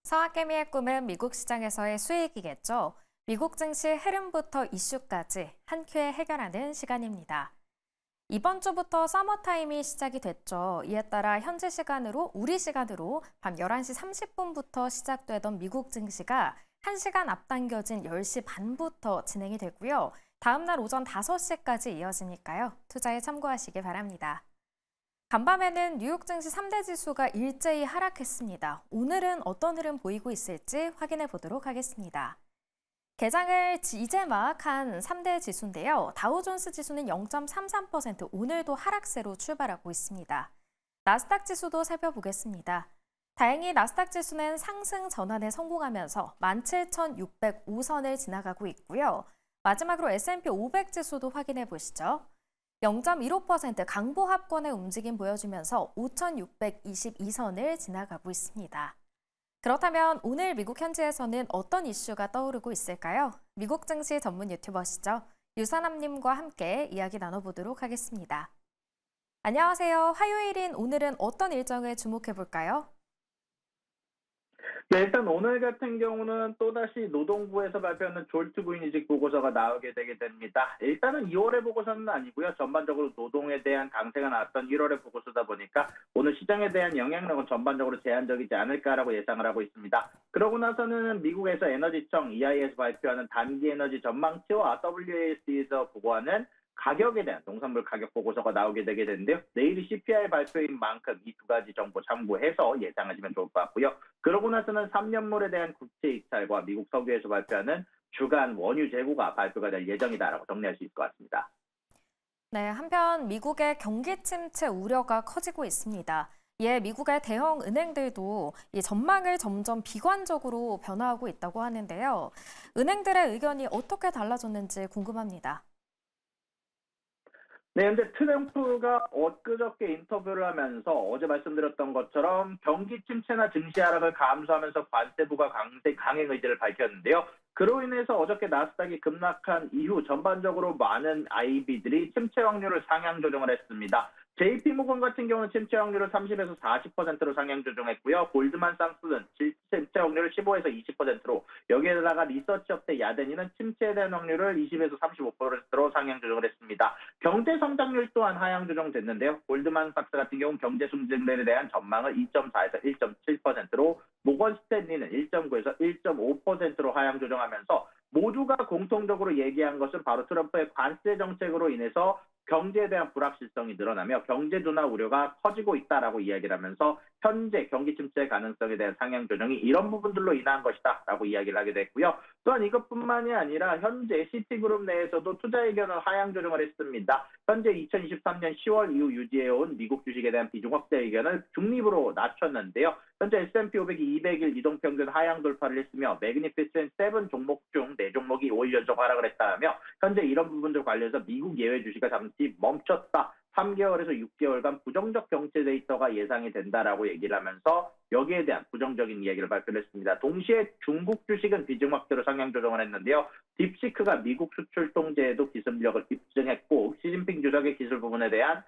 서학개미의 꿈은 미국 시장에서의 수익이겠죠. 미국 증시 흐름부터 이슈까지 한 큐에 해결하는 시간입니다. 이번 주부터 서머타임이 시작이 됐죠. 이에 따라 현지 시간으로 우리 시간으로 밤 11시 30분부터 시작되던 미국 증시가 1시간 앞당겨진 10시 반부터 진행이 되고요. 다음 날 오전 5시까지 이어지니까요. 투자에 참고하시기 바랍니다. 간밤에는 뉴욕 증시 3대 지수가 일제히 하락했습니다. 오늘은 어떤 흐름 보이고 있을지 확인해 보도록 하겠습니다. 개장을 이제 막 한 3대 지수인데요. 다우존스 지수는 0.33%, 오늘도 하락세로 출발하고 있습니다. 나스닥 지수도 살펴보겠습니다. 다행히 나스닥 지수는 상승 전환에 성공하면서 17,605선을 지나가고 있고요. 마지막으로 S&P 500 지수도 확인해 보시죠. 0.15% 강보합권의 움직임 보여주면서 5,622선을 지나가고 있습니다. 그렇다면 오늘 미국 현지에서는 어떤 이슈가 떠오르고 있을까요? 미국 증시 전문 유튜버시죠. 유선남님과 함께 이야기 나눠보도록 하겠습니다. 안녕하세요. 화요일인 오늘은 어떤 일정을 주목해 볼까요? 네, 일단 오늘 같은 경우는 또다시 노동부에서 발표하는 졸트 구인이직 보고서가 나오게 되게 됩니다. 일단은 2월의 보고서는 아니고요. 전반적으로 노동에 대한 강세가 나왔던 1월의 보고서다 보니까 오늘 시장에 대한 영향력은 전반적으로 제한적이지 않을까라고 예상을 하고 있습니다. 그러고 나서는 미국에서 에너지청 EI에서 발표하는 단기 에너지 전망치와 WASD에서 보고하는 가격에 대한 농산물 가격 보고서가 나오게 되게 되는데요. 내일이 CPI 발표인 만큼 이 두 가지 정보 참고해서 예상하시면 좋을 것 같고요. 그러고 나서는 3년물에 대한 국채 입찰과 미국 석유에서 발표하는 주간 원유 재고가 발표가 될 예정이다라고 정리할 수 있을 것 같습니다. 네, 한편 미국의 경기 침체 우려가 커지고 있습니다. 이에 미국의 대형 은행들도 이 전망을 점점 비관적으로 변화하고 있다고 하는데요. 은행들의 의견이 어떻게 달라졌는지 궁금합니다. 네, 근데 트럼프가 엊그저께 인터뷰를 하면서 어제 말씀드렸던 것처럼 경기 침체나 증시 하락을 감수하면서 관세부가 강행 의지를 밝혔는데요. 그로 인해서 어저께 나스닥이 급락한 이후 전반적으로 많은 IB들이 침체 확률을 상향 조정을 했습니다. JP모건 같은 경우는 침체 확률을 30에서 40%로 상향 조정했고요. 골드만삭스는 침체 확률을 15에서 20%로, 여기에다가 리서치 업체 야데니는 침체에 대한 확률을 20에서 35%로 상향 조정을 했습니다. 경제 성장률 또한 하향 조정됐는데요. 골드만삭스 같은 경우는 경제 성장률에 대한 전망을 2.4에서 1.7%로, 모건 스탠리는 1.9에서 1.5%로 하향 조정하면서 모두가 공통적으로 얘기한 것은 바로 트럼프의 관세 정책으로 인해서 경제에 대한 불확실성이 늘어나며 경제 둔화 우려가 커지고 있다라고 이야기를 하면서 현재 경기 침체 가능성에 대한 상향 조정이 이런 부분들로 인한 것이다라고 이야기를 하게 됐고요. 또한 이것뿐만이 아니라 현재 시티그룹 내에서도 투자 의견을 하향 조정을 했습니다. 현재 2023년 10월 이후 유지해온 미국 주식에 대한 비중 확대 의견을 중립으로 낮췄는데요. 현재 S&P 500이 200일 이동평균 하향 돌파를 했으며 매그니피센트 7 종목 중 4종목이 5일 연속 하락을 했다며 현재 이런 부분들 관련해서 미국 예외 주식이 잠시 멈췄다. 3개월에서 6개월간 부정적 경제 데이터가 예상이 된다라고 얘기를 하면서 여기에 대한 부정적인 이야기를 발표를 했습니다. 동시에 중국 주식은 비중 확대로 상향 조정을 했는데요. 딥시크가 미국 수출 통제에도 기술력을 입증했고 시진핑 주석의 기술 부분에 대한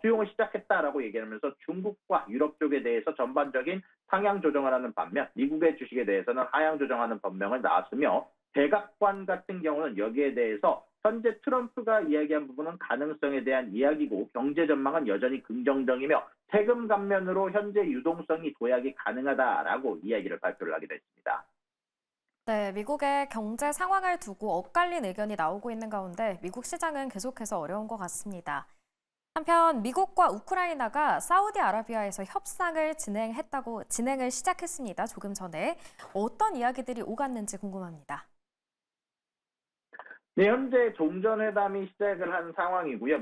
수용을 시작했다라고 얘기하면서 중국과 유럽 쪽에 대해서 전반적인 상향 조정을 하는 반면 미국의 주식에 대해서는 하향 조정하는 변명을 나왔으며 백악관 같은 경우는 여기에 대해서 현재 트럼프가 이야기한 부분은 가능성에 대한 이야기고 경제 전망은 여전히 긍정적이며 세금 감면으로 현재 유동성이 도약이 가능하다라고 이야기를 발표를 하게 됐습니다. 네, 미국의 경제 상황을 두고 엇갈린 의견이 나오고 있는 가운데 미국 시장은 계속해서 어려운 것 같습니다. 한편 미국과 우크라이나가 사우디아라비아에서 협상을 진행을 시작했습니다. 조금 전에 어떤 이야기들이 오갔는지 궁금합니다. 네, 현재 종전회담이 시작을 한 상황이고요.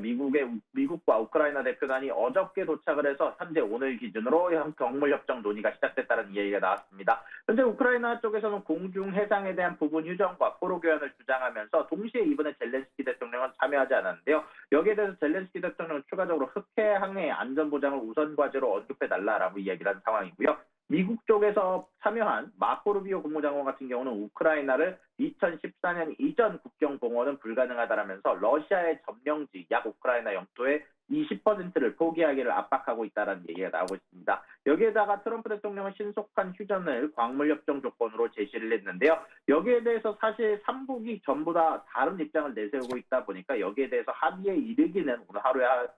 미국과 우크라이나 대표단이 어저께 도착을 해서 현재 오늘 기준으로 경물협정 논의가 시작됐다는 이야기가 나왔습니다. 현재 우크라이나 쪽에서는 공중 해상에 대한 부분 휴전과 포로 교환을 주장하면서 동시에 이번에 젤렌스키 대통령은 참여하지 않았는데요. 여기에 대해서 젤렌스키 대통령은 추가적으로 흑해 항해 안전 보장을 우선 과제로 언급해달라라고 이야기를 한 상황이고요. 미국 쪽에서 참여한 마코 루비오 국무장관 같은 경우는 우크라이나를 2014년 이전 국경 봉헌은 불가능하다라면서 러시아의 점령지 약 우크라이나 영토에 20%를 포기하기를 압박하고 있다는 얘기가 나오고 있습니다. 여기에다가 트럼프 대통령은 신속한 휴전을 광물협정 조건으로 제시를 했는데요. 여기에 대해서 사실 3국이 전부 다 다른 입장을 내세우고 있다 보니까 여기에 대해서 합의에 이르기는 오늘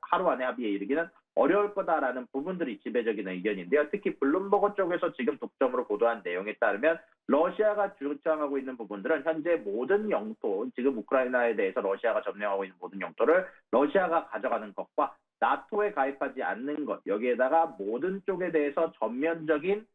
하루 안에 합의에 이르기는 어려울 거다라는 부분들이 지배적인 의견인데요. 특히 블룸버그 쪽에서 지금 독점으로 보도한 내용에 따르면 러시아가 주장하고 있는 부분들은 현재 모든 영토, 지금 우크라이나에 대해서 러시아가 점령하고 있는 모든 영토를 러시아가 가져가는 것과 나토에 가입하지 않는 것, 여기에다가 모든 쪽에 대해서 전면적인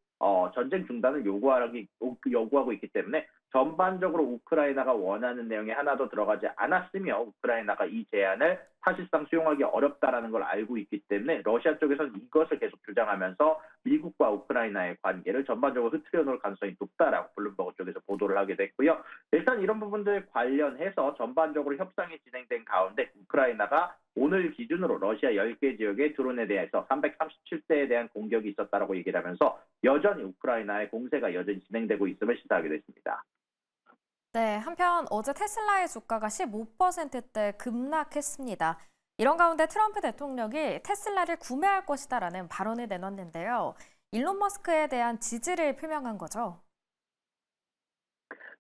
전쟁 중단을 요구하고 있기 때문에 전반적으로 우크라이나가 원하는 내용이 하나도 들어가지 않았으며 우크라이나가 이 제안을 사실상 수용하기 어렵다라는 걸 알고 있기 때문에 러시아 쪽에서는 이것을 계속 주장하면서 미국과 우크라이나의 관계를 전반적으로 흐트려 놓을 가능성이 높다라고 블룸버그 쪽에서 보도를 하게 됐고요. 일단 이런 부분들 관련해서 전반적으로 협상이 진행된 가운데 우크라이나가 오늘 기준으로 러시아 10개 지역의 드론에 대해서 337대에 대한 공격이 있었다라고 얘기를 하면서 여전히 우크라이나의 공세가 여전히 진행되고 있음을 시사하게 됐습니다. 네, 한편 어제 테슬라의 주가가 15%대 급락했습니다. 이런 가운데 트럼프 대통령이 테슬라를 구매할 것이다라는 발언을 내놨는데요. 일론 머스크에 대한 지지를 표명한 거죠.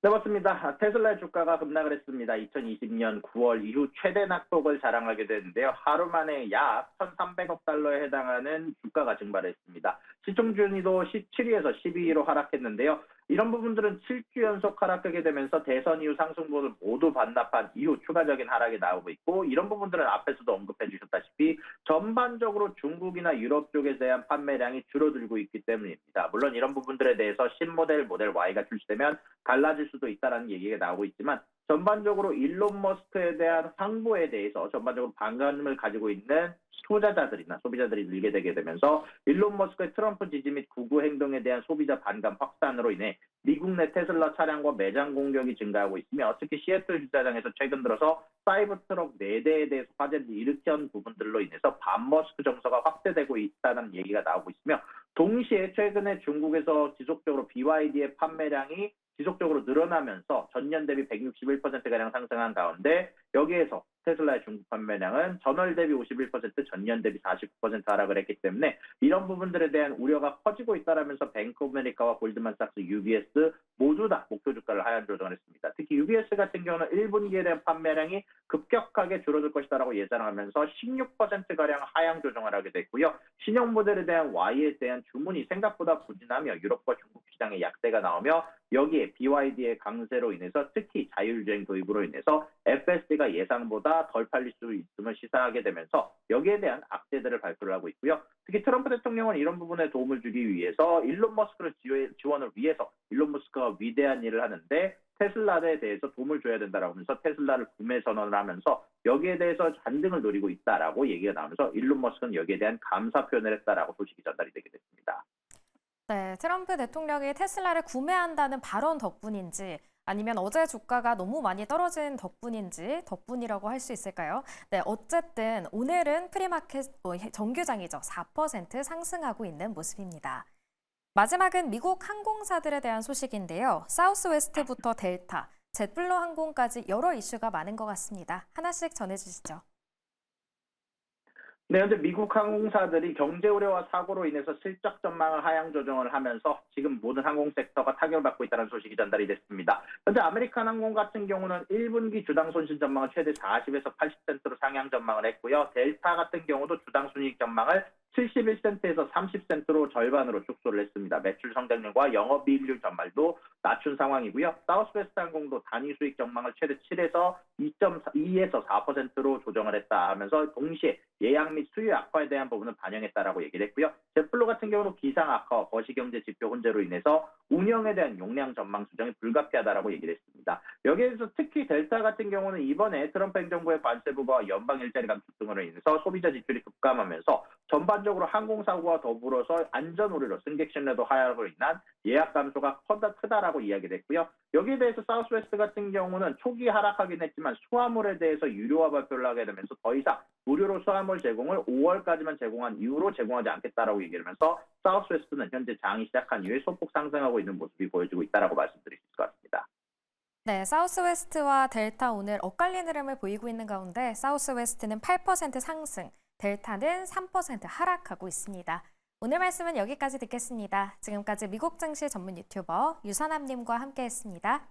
네, 맞습니다. 테슬라의 주가가 급락을 했습니다. 2020년 9월 이후 최대 낙폭을 자랑하게 됐는데요. 하루 만에 약 1,300억 달러에 해당하는 주가가 증발했습니다. 시총 순위도 17위에서 12위로 하락했는데요. 이런 부분들은 7주 연속 하락하게 되면서 대선 이후 상승분을 모두 반납한 이후 추가적인 하락이 나오고 있고 이런 부분들은 앞에서도 언급해 주셨다시피 전반적으로 중국이나 유럽 쪽에 대한 판매량이 줄어들고 있기 때문입니다. 물론 이런 부분들에 대해서 신모델 모델 Y가 출시되면 달라질 수도 있다는 얘기가 나오고 있지만 전반적으로 일론 머스크에 대한 황보에 대해서 전반적으로 반감을 가지고 있는 투자자들이나 소비자들이 늘게 되게 되면서 일론 머스크의 트럼프 지지 및 극우 행동에 대한 소비자 반감 확산으로 인해 미국 내 테슬라 차량과 매장 공격이 증가하고 있으며 특히 시애틀 주차장에서 최근 들어서 사이버 트럭 4대에 대해서 화제를 일으킨 부분들로 인해서 반머스크 정서가 확대되고 있다는 얘기가 나오고 있으며 동시에 최근에 중국에서 지속적으로 BYD의 판매량이 지속적으로 늘어나면서 전년 대비 161%가량 상승한 가운데 여기에서 테슬라의 중국 판매량은 전월 대비 51%, 전년 대비 49% 하락을 했기 때문에 이런 부분들에 대한 우려가 커지고 있다라면서 뱅크 오브 아메리카와 골드만삭스, UBS 모두 다 목표 주가를 하향 조정을 했습니다. 특히 UBS 같은 경우는 1분기에 대한 판매량이 급격하게 줄어들 것이다라고 예상하면서 16%가량 하향 조정을 하게 됐고요. 신형 모델에 대한 Y에 대한 주문이 생각보다 부진하며 유럽과 중국 시장에 약세가 나오며 여기에 BYD의 강세로 인해서 특히 자율주행 도입으로 인해서 FSD가 예상보다 덜 팔릴 수 있음을 시사하게 되면서 여기에 대한 악재들을 발표를 하고 있고요. 특히 트럼프 대통령은 이런 부분에 도움을 주기 위해서 일론 머스크를 지원을 위해서 일론 머스크가 위대한 일을 하는데 테슬라에 대해서 도움을 줘야 된다라고 하면서 테슬라를 구매 선언을 하면서 여기에 대해서 반등을 노리고 있다라고 얘기가 나오면서 일론 머스크는 여기에 대한 감사 표현을 했다라고 소식이 전달이 되게 됐습니다. 네, 트럼프 대통령이 테슬라를 구매한다는 발언 덕분인지 아니면 어제 주가가 너무 많이 떨어진 덕분인지 덕분이라고 할 수 있을까요? 네, 어쨌든 오늘은 프리마켓 정규장이죠. 4% 상승하고 있는 모습입니다. 마지막은 미국 항공사들에 대한 소식인데요. 사우스웨스트부터 델타, 젯블루 항공까지 여러 이슈가 많은 것 같습니다. 하나씩 전해주시죠. 네, 현재 미국 항공사들이 경제 우려와 사고로 인해서 실적 전망을 하향 조정을 하면서 지금 모든 항공 섹터가 타격을 받고 있다는 소식이 전달이 됐습니다. 현재 아메리칸 항공 같은 경우는 1분기 주당 손실 전망을 최대 40에서 80센트로 상향 전망을 했고요. 델타 같은 경우도 주당 순이익 전망을 71센트에서 30센트로 절반으로 축소를 했습니다. 매출 성장률과 영업이익률 전말도 낮춘 상황이고요. 사우스웨스트 항공도 단위 수익 전망을 최대 7에서 2.2에서 4%로 조정을 했다 하면서 동시에 예약 및 수요 악화에 대한 부분은 반영했다라고 얘기를 했고요. 젯블루 같은 경우는 기상 악화와 거시경제 지표 혼재로 인해서 운영에 대한 용량 전망 수정이 불가피하다라고 얘기를 했습니다. 여기에서 특히 델타 같은 경우는 이번에 트럼프 행정부의 관세 부과와 연방 일자리 감축 등으로 인해서 소비자 지출이 급감하면서 전반적으로 항공사고와 더불어서 안전 우려로 승객 신뢰도 하락으로 인한 예약 감소가 크다라고 이야기됐고요. 여기에 대해서 사우스웨스트 같은 경우는 초기 하락하긴 했지만 수화물에 대해서 유료화 발표를 하게 되면서 더 이상 무료로 수화물 제공을 5월까지만 제공한 이후로 제공하지 않겠다라고 얘기를 하면서 사우스웨스트는 현재 장이 시작한 이후에 소폭 상승하고 있는 모습이 보여지고 있다라고 말씀드릴 수 있을 것 같습니다. 네, 사우스웨스트와 델타 오늘 엇갈린 흐름을 보이고 있는 가운데 사우스웨스트는 8% 상승, 델타는 3% 하락하고 있습니다. 오늘 말씀은 여기까지 듣겠습니다. 지금까지 미국 증시 전문 유튜버 유선암님과 함께했습니다.